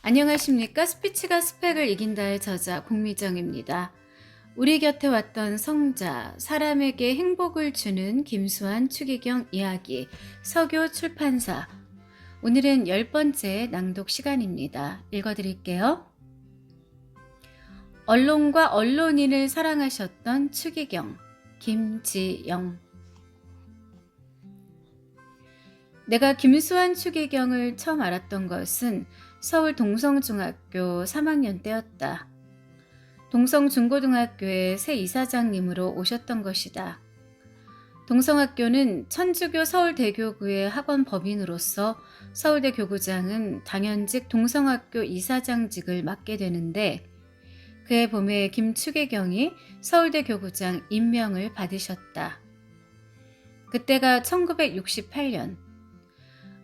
안녕하십니까? 스피치가 스펙을 이긴다의 저자 공미정입니다. 우리 곁에 왔던 성자, 사람에게 행복을 주는 김수환 추기경 이야기, 서교 출판사. 오늘은 10번째 낭독 시간입니다. 읽어드릴게요. 언론과 언론인을 사랑하셨던 추기경, 김지영. 내가 김수환 추기경을 처음 알았던 것은 서울 동성중학교 3학년 때였다. 동성중고등학교의 새 이사장님으로 오셨던 것이다. 동성학교는 천주교 서울대교구의 학원 법인으로서 서울대 교구장은 당연직 동성학교 이사장직을 맡게 되는데 그해 봄에 김추기경이 서울대 교구장 임명을 받으셨다. 그때가 1968년.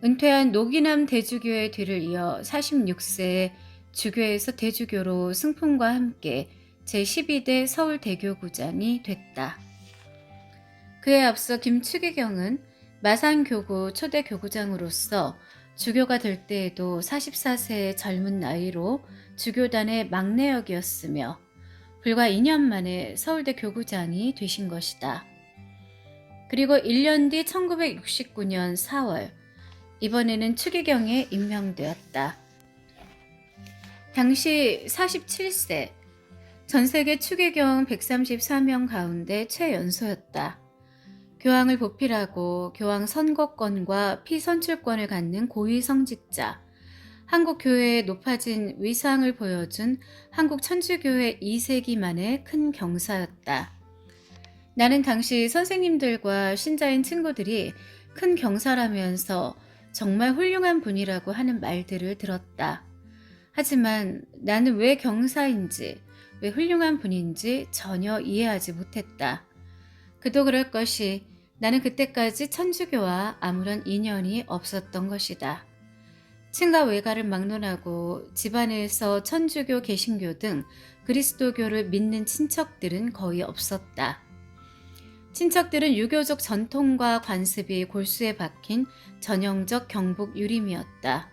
은퇴한 노기남 대주교의 뒤를 이어 46세에 주교에서 대주교로 승풍과 함께 제12대 서울대교구장이 됐다. 그에 앞서 김추기경은 마산교구 초대 교구장으로서 주교가 될 때에도 44세의 젊은 나이로 주교단의 막내 역이었으며 불과 2년 만에 서울대 교구장이 되신 것이다. 그리고 1년 뒤 1969년 4월 이번에는 추기경에 임명되었다. 당시 47세, 전세계 추기경 134명 가운데 최연소였다. 교황을 보필하고 교황 선거권과 피선출권을 갖는 고위 성직자, 한국 교회의 높아진 위상을 보여준 한국 천주교회 2세기 만의 큰 경사였다. 나는 당시 선생님들과 신자인 친구들이 큰 경사라면서 정말 훌륭한 분이라고 하는 말들을 들었다. 하지만 나는 왜 경사인지, 왜 훌륭한 분인지 전혀 이해하지 못했다. 그도 그럴 것이 나는 그때까지 천주교와 아무런 인연이 없었던 것이다. 친가 외가를 막론하고 집안에서 천주교, 개신교 등 그리스도교를 믿는 친척들은 거의 없었다. 친척들은 유교적 전통과 관습이 골수에 박힌 전형적 경북 유림이었다.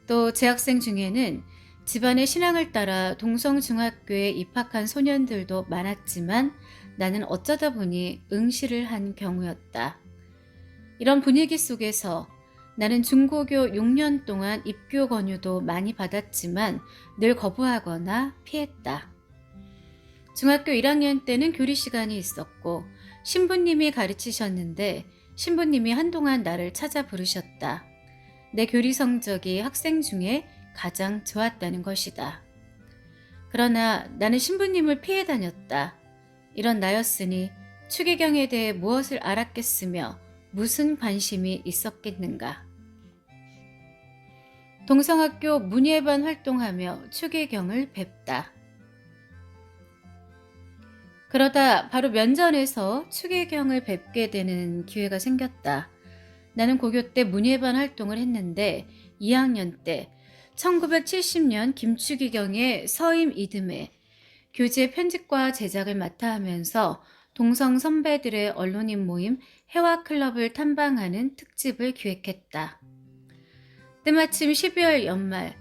또 재학생 중에는 집안의 신앙을 따라 동성중학교에 입학한 소년들도 많았지만 나는 어쩌다 보니 응시를 한 경우였다. 이런 분위기 속에서 나는 중고교 6년 동안 입교 권유도 많이 받았지만 늘 거부하거나 피했다. 중학교 1학년 때는 교리 시간이 있었고 신부님이 가르치셨는데 신부님이 한동안 나를 찾아 부르셨다. 내 교리 성적이 학생 중에 가장 좋았다는 것이다. 그러나 나는 신부님을 피해 다녔다. 이런 나였으니 추기경에 대해 무엇을 알았겠으며 무슨 관심이 있었겠는가. 동성학교 문예반 활동하며 추기경을 뵙다. 그러다 바로 면전에서 추기경을 뵙게 되는 기회가 생겼다. 나는 고교 때 문예반 활동을 했는데 2학년 때 1970년 김추기경의 서임 이듬해 교재 편집과 제작을 맡아 하면서 동성 선배들의 언론인 모임 해화클럽을 탐방하는 특집을 기획했다. 때마침 12월 연말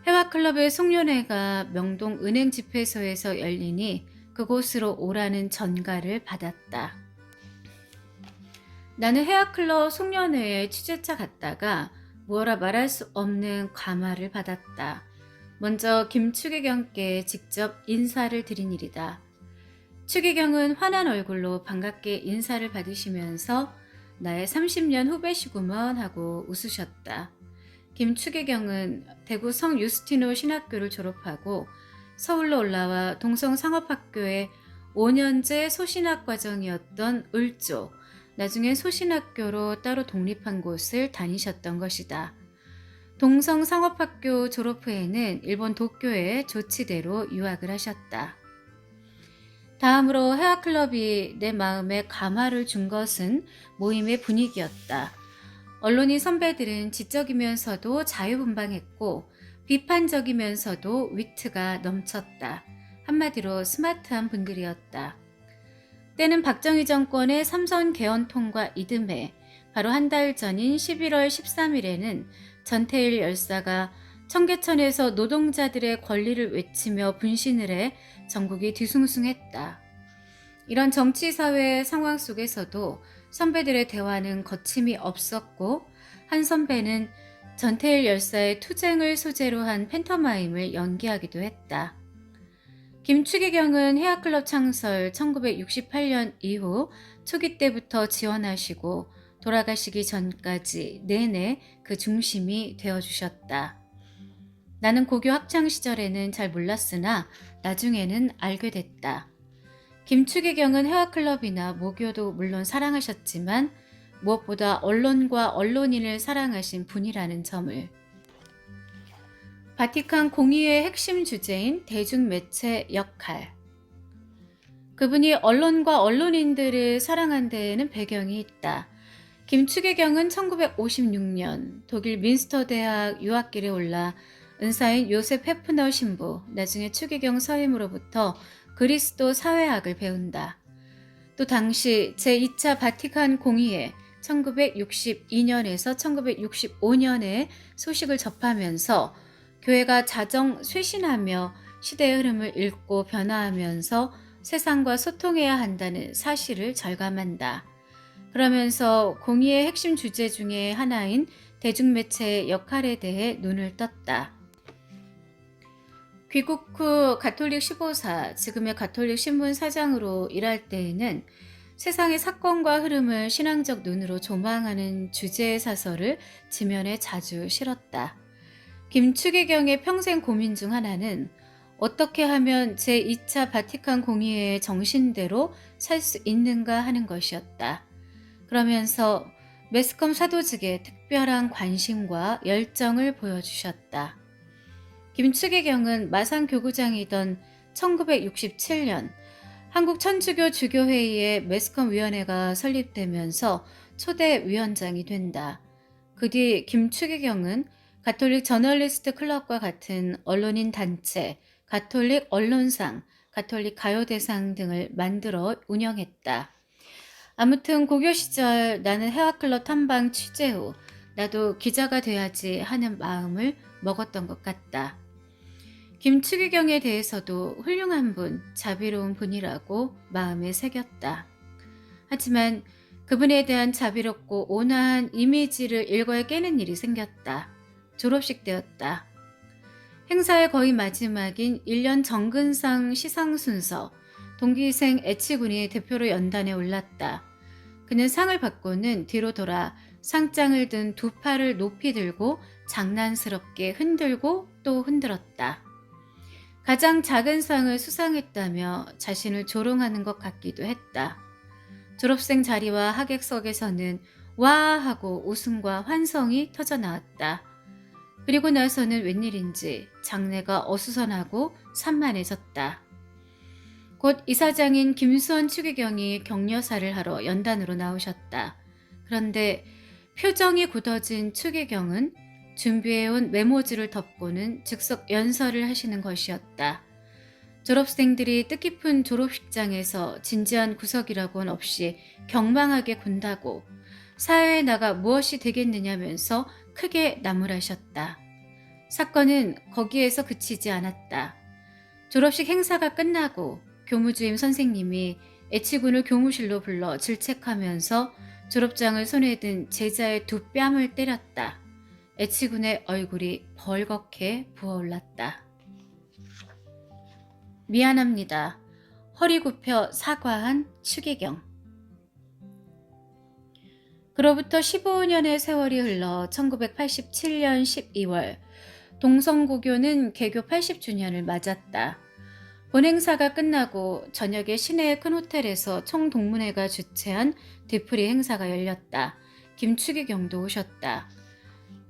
해화클럽의 송년회가 명동 은행집회소에서 열리니 그곳으로 오라는 전가를 받았다. 나는 해화클럽 송년회에 취재차 갔다가 뭐라 말할 수 없는 감화를 받았다. 먼저 김추기경께 직접 인사를 드린 일이다. 추기경은 환한 얼굴로 반갑게 인사를 받으시면서 나의 30년 후배시구먼 하고 웃으셨다. 김추기경은 대구 성유스티노 신학교를 졸업하고 서울로 올라와 동성상업학교의 5년제 소신학 과정이었던 을조, 나중에 소신학교로 따로 독립한 곳을 다니셨던 것이다. 동성상업학교 졸업 후에는 일본 도쿄에 조치대로 유학을 하셨다. 다음으로 해화클럽이 내 마음에 감화를 준 것은 모임의 분위기였다. 언론인 선배들은 지적이면서도 자유분방했고 비판적이면서도 위트가 넘쳤다. 한마디로 스마트한 분들이었다. 때는 박정희 정권의 삼선 개헌 통과 이듬해 바로 한 달 전인 11월 13일에는 전태일 열사가 청계천에서 노동자들의 권리를 외치며 분신을 해 전국이 뒤숭숭했다. 이런 정치사회 상황 속에서도 선배들의 대화는 거침이 없었고, 한 선배는 전태일 열사의 투쟁을 소재로 한 팬터마임을 연기하기도 했다. 김추기경은 해학클럽 창설 1968년 이후 초기 때부터 지원하시고 돌아가시기 전까지 내내 그 중심이 되어주셨다. 나는 고교 학창시절에는 잘 몰랐으나 나중에는 알게 됐다. 김추기경은 해학클럽이나 모교도 물론 사랑하셨지만 무엇보다 언론과 언론인을 사랑하신 분이라는 점을. 바티칸 공의회의 핵심 주제인 대중매체 역할. 그분이 언론과 언론인들을 사랑한 데에는 배경이 있다. 김추기경은 1956년 독일 민스터 대학 유학길에 올라 은사인 요셉 헤프너 신부, 나중에 추기경 서임으로부터 그리스도 사회학을 배운다. 또 당시 제2차 바티칸 공의회 1962년에서 1965년에 소식을 접하면서 교회가 자정 쇄신하며 시대의 흐름을 읽고 변화하면서 세상과 소통해야 한다는 사실을 절감한다. 그러면서 공의의 핵심 주제 중에 하나인 대중매체의 역할에 대해 눈을 떴다. 귀국 후 가톨릭 15사, 지금의 가톨릭 신문 사장으로 일할 때에는 세상의 사건과 흐름을 신앙적 눈으로 조망하는 주제의 사설을 지면에 자주 실었다. 김추기경의 평생 고민 중 하나는 어떻게 하면 제2차 바티칸 공의회의 정신대로 살 수 있는가 하는 것이었다. 그러면서 매스컴 사도직에 특별한 관심과 열정을 보여주셨다. 김추기경은 마산 교구장이던 1967년 한국 천주교 주교회의의 매스컴 위원회가 설립되면서 초대 위원장이 된다. 그 뒤 김추기경은 가톨릭 저널리스트 클럽과 같은 언론인 단체, 가톨릭 언론상, 가톨릭 가요대상 등을 만들어 운영했다. 아무튼 고교 시절 나는 해화클럽 탐방 취재 후 나도 기자가 돼야지 하는 마음을 먹었던 것 같다. 김추기경에 대해서도 훌륭한 분, 자비로운 분이라고 마음에 새겼다. 하지만 그분에 대한 자비롭고 온화한 이미지를 일거에 깨는 일이 생겼다. 졸업식 때였다. 행사의 거의 마지막인 1년 정근상 시상 순서, 동기생 애치군이 대표로 연단에 올랐다. 그는 상을 받고는 뒤로 돌아 상장을 든 두 팔을 높이 들고 장난스럽게 흔들고 또 흔들었다. 가장 작은 상을 수상했다며 자신을 조롱하는 것 같기도 했다. 졸업생 자리와 하객석에서는 와 하고 웃음과 환성이 터져 나왔다. 그리고 나서는 웬일인지 장내가 어수선하고 산만해졌다. 곧 이사장인 김수원 추기경이 격려사를 하러 연단으로 나오셨다. 그런데 표정이 굳어진 추기경은 준비해온 메모지를 덮고는 즉석 연설을 하시는 것이었다. 졸업생들이 뜻깊은 졸업식장에서 진지한 구석이라고는 없이 경망하게 군다고 사회에 나가 무엇이 되겠느냐면서 크게 나무라셨다. 사건은 거기에서 그치지 않았다. 졸업식 행사가 끝나고 교무주임 선생님이 애치군을 교무실로 불러 질책하면서 졸업장을 손에 든 제자의 두 뺨을 때렸다. 애치군의 얼굴이 벌겋게 부어올랐다. 미안합니다. 허리 굽혀 사과한 추기경. 그로부터 15년의 세월이 흘러 1987년 12월 동성고교는 개교 80주년을 맞았다. 본행사가 끝나고 저녁에 시내의 큰 호텔에서 총동문회가 주최한 뒤풀이 행사가 열렸다. 김추기경도 오셨다.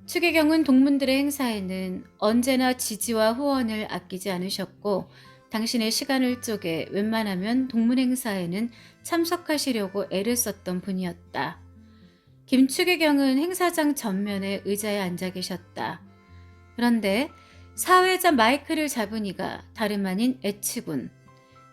추기경은 동문들의 행사에는 언제나 지지와 후원을 아끼지 않으셨고 당신의 시간을 쪼개 웬만하면 동문 행사에는 참석하시려고 애를 썼던 분이었다. 김추기경은 행사장 전면에 의자에 앉아 계셨다. 그런데 사회자 마이크를 잡은 이가 다름 아닌 애치군.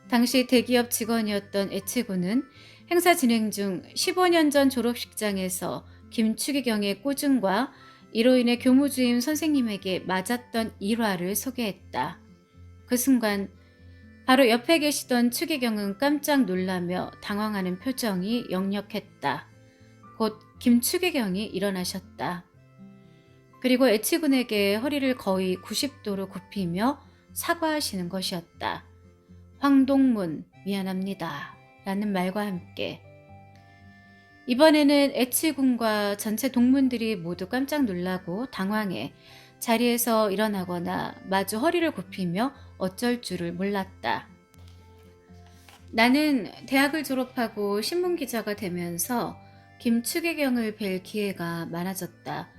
당시 대기업 직원이었던 애치군은 행사 진행 중 15년 전 졸업식장에서 김추기경의 꾸중과 이로 인해 교무주임 선생님에게 맞았던 일화를 소개했다. 그 순간 바로 옆에 계시던 추기경은 깜짝 놀라며 당황하는 표정이 역력했다. 곧 김추기경이 일어나셨다. 그리고 애치군에게 허리를 거의 90도로 굽히며 사과하시는 것이었다. 황동문 미안합니다. 라는 말과 함께 이번에는 애치군과 전체 동문들이 모두 깜짝 놀라고 당황해 자리에서 일어나거나 마주 허리를 굽히며 어쩔 줄을 몰랐다. 나는 대학을 졸업하고 신문기자가 되면서 김추기경을 뵐 기회가 많아졌다.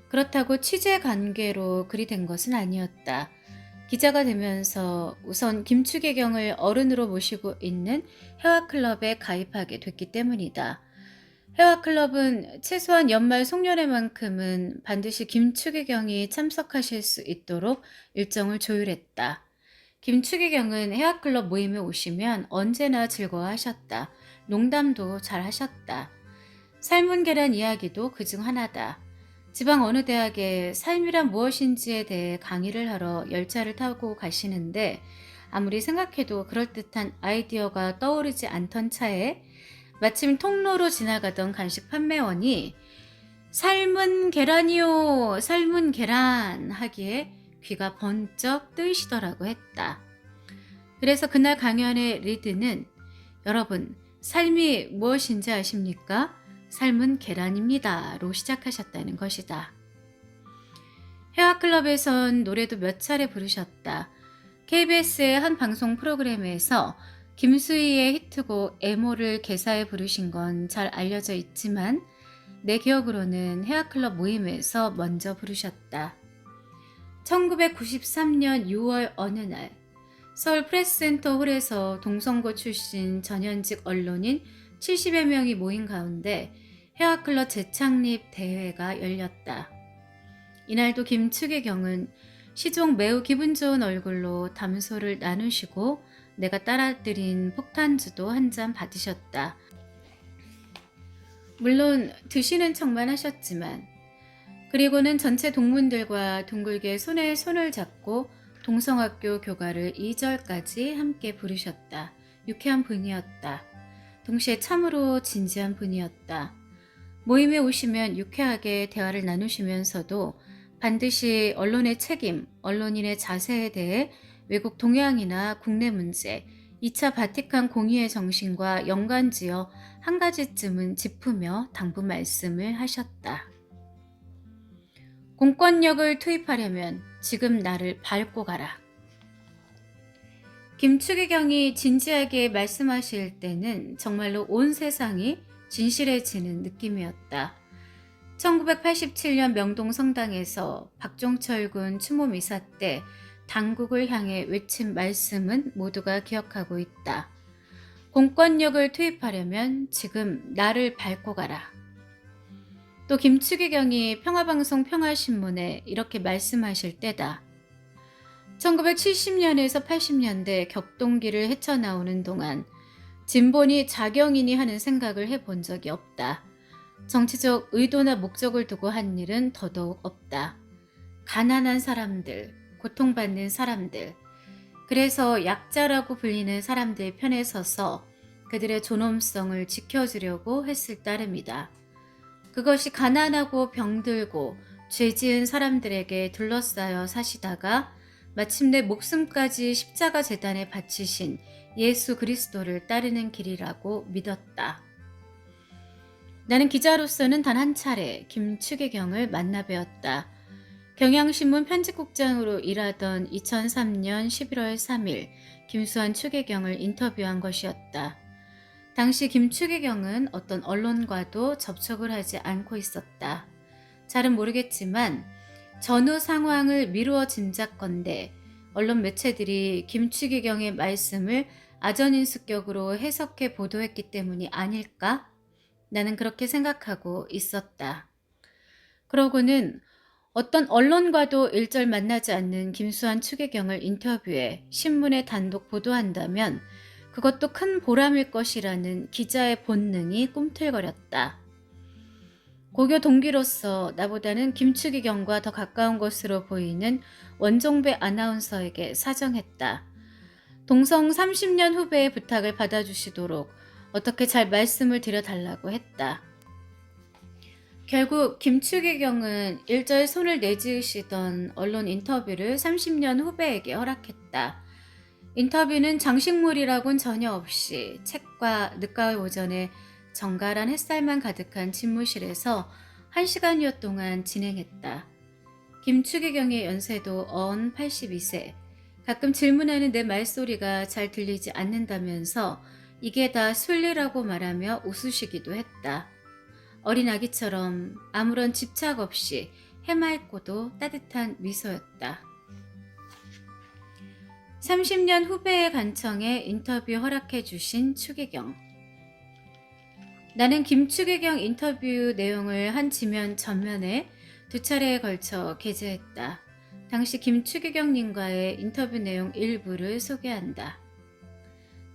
그렇다고 취재 관계로 그리 된 것은 아니었다. 기자가 되면서 우선 김추기경을 어른으로 모시고 있는 해화클럽에 가입하게 됐기 때문이다. 해화클럽은 최소한 연말 송년회만큼은 반드시 김추기경이 참석하실 수 있도록 일정을 조율했다. 김추기경은 해화클럽 모임에 오시면 언제나 즐거워하셨다. 농담도 잘 하셨다. 삶은 계란 이야기도 그중 하나다. 지방 어느 대학에 삶이란 무엇인지에 대해 강의를 하러 열차를 타고 가시는데 아무리 생각해도 그럴듯한 아이디어가 떠오르지 않던 차에 마침 통로로 지나가던 간식 판매원이 삶은 계란이요, 삶은 계란 하기에 귀가 번쩍 뜨이시더라고 했다. 그래서 그날 강연의 리드는 여러분, 삶이 무엇인지 아십니까? 삶은 계란입니다로 시작하셨다는 것이다. 해화클럽에선 노래도 몇 차례 부르셨다. KBS의 한 방송 프로그램에서 김수희의 히트곡 애모를 개사해 부르신 건 잘 알려져 있지만 내 기억으로는 해화클럽 모임에서 먼저 부르셨다. 1993년 6월 어느 날 서울 프레스센터 홀에서 동성고 출신 전현직 언론인 70여 명이 모인 가운데 해화클럽 재창립 대회가 열렸다. 이날도 김추기경은 시종 매우 기분 좋은 얼굴로 담소를 나누시고 내가 따라드린 폭탄주도 한 잔 받으셨다. 물론 드시는 척만 하셨지만 그리고는 전체 동문들과 둥글게 손에 손을 잡고 동성학교 교가를 2절까지 함께 부르셨다. 유쾌한 분이었다. 동시에 참으로 진지한 분이었다. 모임에 오시면 유쾌하게 대화를 나누시면서도 반드시 언론의 책임, 언론인의 자세에 대해 외국 동향이나 국내 문제, 2차 바티칸 공의회 정신과 연관지어 한 가지쯤은 짚으며 당부 말씀을 하셨다. 공권력을 투입하려면 지금 나를 밟고 가라. 김추기경이 진지하게 말씀하실 때는 정말로 온 세상이 진실해지는 느낌이었다. 1987년 명동 성당에서 박종철 군 추모 미사 때 당국을 향해 외친 말씀은 모두가 기억하고 있다. 공권력을 투입하려면 지금 나를 밟고 가라. 또 김추기경이 평화방송 평화신문에 이렇게 말씀하실 때다. 1970년에서 80년대 격동기를 헤쳐나오는 동안 진보니 자경이니 하는 생각을 해본 적이 없다. 정치적 의도나 목적을 두고 한 일은 더더욱 없다. 가난한 사람들, 고통받는 사람들, 그래서 약자라고 불리는 사람들 편에 서서 그들의 존엄성을 지켜주려고 했을 따름이다. 그것이 가난하고 병들고 죄 지은 사람들에게 둘러싸여 사시다가 마침내 목숨까지 십자가 제단에 바치신 예수 그리스도를 따르는 길이라고 믿었다. 나는 기자로서는 단 한 차례 김추기경을 만나 뵈었다. 경향신문 편집국장으로 일하던 2003년 11월 3일 김수환 추기경을 인터뷰한 것이었다. 당시 김추기경은 어떤 언론과도 접촉을 하지 않고 있었다. 잘은 모르겠지만 전후 상황을 미루어 짐작건대 언론 매체들이 김추기경의 말씀을 아전인수격으로 해석해 보도했기 때문이 아닐까? 나는 그렇게 생각하고 있었다. 그러고는 어떤 언론과도 일절 만나지 않는 김수환 추기경을 인터뷰해 신문에 단독 보도한다면 그것도 큰 보람일 것이라는 기자의 본능이 꿈틀거렸다. 고교 동기로서 나보다는 김추기경과 더 가까운 것으로 보이는 원종배 아나운서에게 사정했다. 동성 30년 후배의 부탁을 받아주시도록 어떻게 잘 말씀을 드려달라고 했다. 결국 김추기경은 일절 손을 내지으시던 언론 인터뷰를 30년 후배에게 허락했다. 인터뷰는 장식물이라곤 전혀 없이 책과 늦가을 오전에 정갈한 햇살만 가득한 집무실에서 1시간여 동안 진행했다. 김추기경의 연세도 언 82세. 가끔 질문하는 내 말소리가 잘 들리지 않는다면서 이게 다 순리라고 말하며 웃으시기도 했다. 어린 아기처럼 아무런 집착 없이 해맑고도 따뜻한 미소였다. 30년 후배의 간청에 인터뷰 허락해 주신 추기경. 나는 김추기경 인터뷰 내용을 한 지면 전면에 2차례에 걸쳐 게재했다. 당시 김추기경님과의 인터뷰 내용 일부를 소개한다.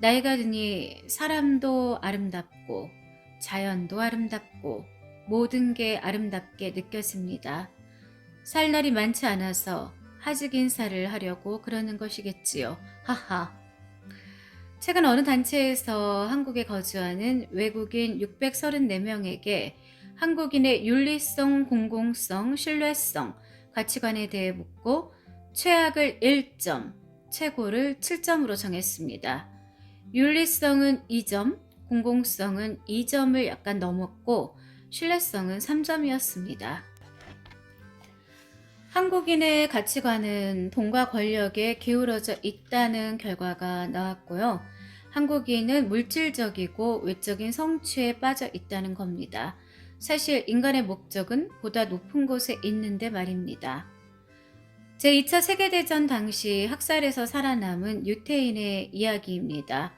나이가 드니 사람도 아름답고 자연도 아름답고 모든 게 아름답게 느껴집니다. 살 날이 많지 않아서 하직 인사를 하려고 그러는 것이겠지요. 하하. 최근 어느 단체에서 한국에 거주하는 외국인 634명에게 한국인의 윤리성, 공공성, 신뢰성, 가치관에 대해 묻고 최악을 1점, 최고를 7점으로 정했습니다. 윤리성은 2점, 공공성은 2점을 약간 넘었고 신뢰성은 3점이었습니다. 한국인의 가치관은 돈과 권력에 기울어져 있다는 결과가 나왔고요. 한국인은 물질적이고 외적인 성취에 빠져 있다는 겁니다. 사실 인간의 목적은 보다 높은 곳에 있는데 말입니다. 제2차 세계대전 당시 학살에서 살아남은 유태인의 이야기입니다.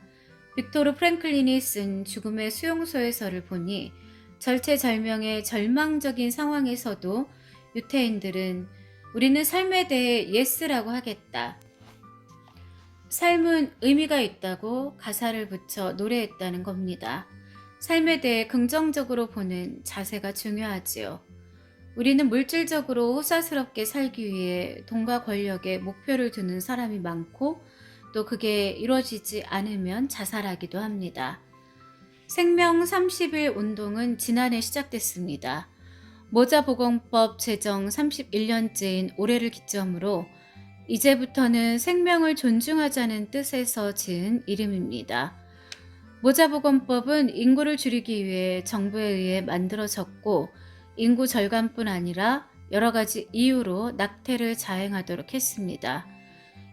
빅토르 프랭클린이 쓴 죽음의 수용소에서를 보니 절체절명의 절망적인 상황에서도 유태인들은 우리는 삶에 대해 예스라고 하겠다. 삶은 의미가 있다고 가사를 붙여 노래했다는 겁니다. 삶에 대해 긍정적으로 보는 자세가 중요하지요. 우리는 물질적으로 호사스럽게 살기 위해 돈과 권력에 목표를 두는 사람이 많고 또 그게 이루어지지 않으면 자살하기도 합니다. 생명 30일 운동은 지난해 시작됐습니다. 모자보건법 제정 31년째인 올해를 기점으로 이제부터는 생명을 존중하자는 뜻에서 지은 이름입니다. 모자보건법은 인구를 줄이기 위해 정부에 의해 만들어졌고 인구 절감뿐 아니라 여러 가지 이유로 낙태를 자행하도록 했습니다.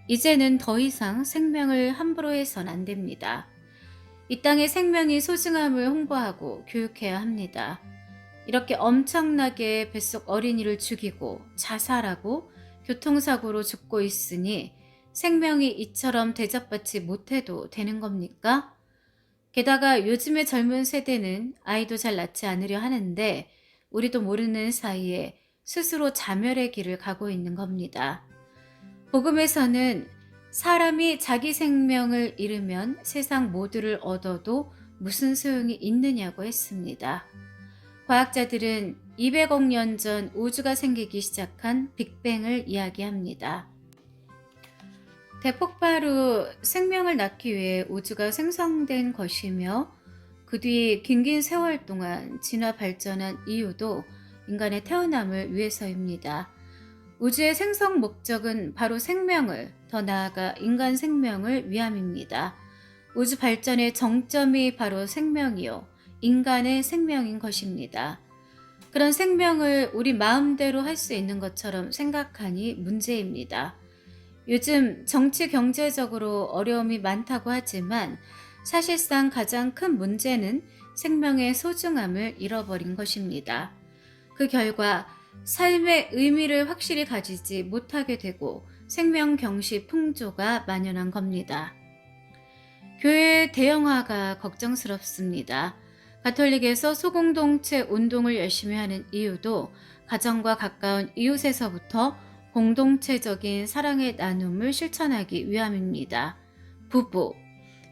이제는 더 이상 생명을 함부로 해선 안 됩니다. 이 땅의 생명이 소중함을 홍보하고 교육해야 합니다. 이렇게 엄청나게 뱃속 어린이를 죽이고 자살하고 교통사고로 죽고 있으니 생명이 이처럼 대접받지 못해도 되는 겁니까? 게다가 요즘의 젊은 세대는 아이도 잘 낳지 않으려 하는데 우리도 모르는 사이에 스스로 자멸의 길을 가고 있는 겁니다. 복음에서는 사람이 자기 생명을 잃으면 세상 모두를 얻어도 무슨 소용이 있느냐고 했습니다. 과학자들은 200억 년 전 우주가 생기기 시작한 빅뱅을 이야기합니다. 대폭발 후 생명을 낳기 위해 우주가 생성된 것이며 그 뒤 긴긴 세월 동안 진화 발전한 이유도 인간의 태어남을 위해서입니다. 우주의 생성 목적은 바로 생명을, 더 나아가 인간 생명을 위함입니다. 우주 발전의 정점이 바로 생명이요, 인간의 생명인 것입니다. 그런 생명을 우리 마음대로 할 수 있는 것처럼 생각하니 문제입니다. 요즘 정치 경제적으로 어려움이 많다고 하지만 사실상 가장 큰 문제는 생명의 소중함을 잃어버린 것입니다. 그 결과 삶의 의미를 확실히 가지지 못하게 되고 생명 경시 풍조가 만연한 겁니다. 교회의 대형화가 걱정스럽습니다. 가톨릭에서 소공동체 운동을 열심히 하는 이유도 가정과 가까운 이웃에서부터 공동체적인 사랑의 나눔을 실천하기 위함입니다. 부부,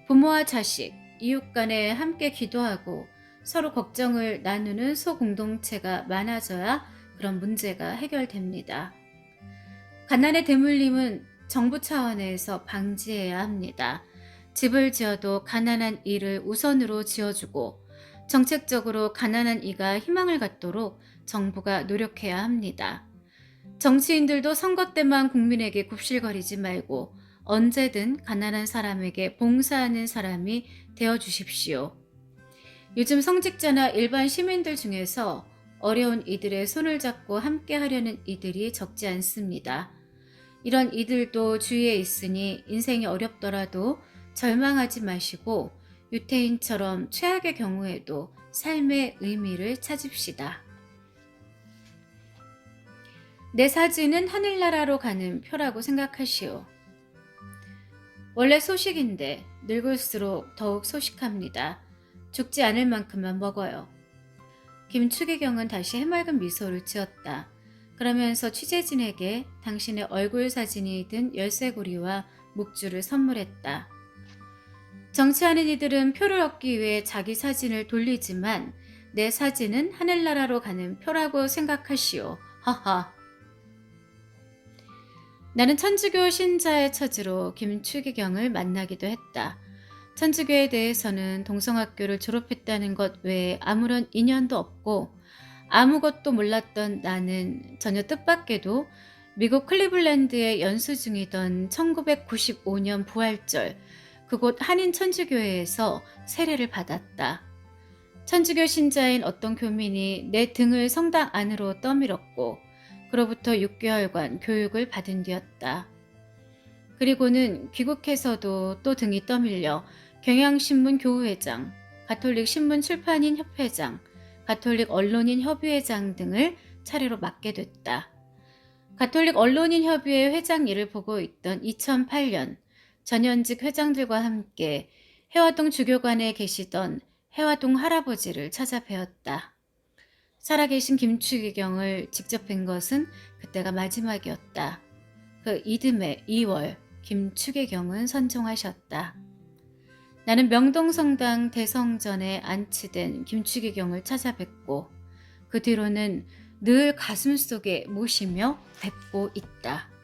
부모와 자식, 이웃 간에 함께 기도하고 서로 걱정을 나누는 소공동체가 많아져야 그런 문제가 해결됩니다. 가난에 대물림은 정부 차원에서 방지해야 합니다. 집을 지어도 가난한 이를 우선으로 지어주고 정책적으로 가난한 이가 희망을 갖도록 정부가 노력해야 합니다. 정치인들도 선거 때만 국민에게 굽실거리지 말고 언제든 가난한 사람에게 봉사하는 사람이 되어 주십시오. 요즘 성직자나 일반 시민들 중에서 어려운 이들의 손을 잡고 함께 하려는 이들이 적지 않습니다. 이런 이들도 주위에 있으니 인생이 어렵더라도 절망하지 마시고 유태인처럼 최악의 경우에도 삶의 의미를 찾읍시다. 내 사진은 하늘나라로 가는 표라고 생각하시오. 원래 소식인데 늙을수록 더욱 소식합니다. 죽지 않을 만큼만 먹어요. 김추기경은 다시 해맑은 미소를 지었다. 그러면서 취재진에게 당신의 얼굴 사진이 든 열쇠고리와 묵주를 선물했다. 정치하는 이들은 표를 얻기 위해 자기 사진을 돌리지만 내 사진은 하늘나라로 가는 표라고 생각하시오. 하하. 나는 천주교 신자의 처지로 김추기경을 만나기도 했다. 천주교에 대해서는 동성학교를 졸업했다는 것 외에 아무런 인연도 없고 아무것도 몰랐던 나는 전혀 뜻밖에도 미국 클리블랜드에 연수 중이던 1995년 부활절 그곳 한인 천주교회에서 세례를 받았다. 천주교 신자인 어떤 교민이 내 등을 성당 안으로 떠밀었고 그로부터 6개월간 교육을 받은 뒤였다. 그리고는 귀국해서도 또 등이 떠밀려 경향신문 교우회장, 가톨릭 신문 출판인 협회장, 가톨릭 언론인 협의회장 등을 차례로 맡게 됐다. 가톨릭 언론인 협의회 회장 일을 보고 있던 2008년 전현직 회장들과 함께 해화동 주교관에 계시던 해화동 할아버지를 찾아뵈었다. 살아계신 김추기경을 직접 뵌 것은 그때가 마지막이었다. 그 이듬해 2월 김추기경은 선종하셨다. 나는 명동성당 대성전에 안치된 김추기경을 찾아뵙고 그 뒤로는 늘 가슴속에 모시며 뵙고 있다.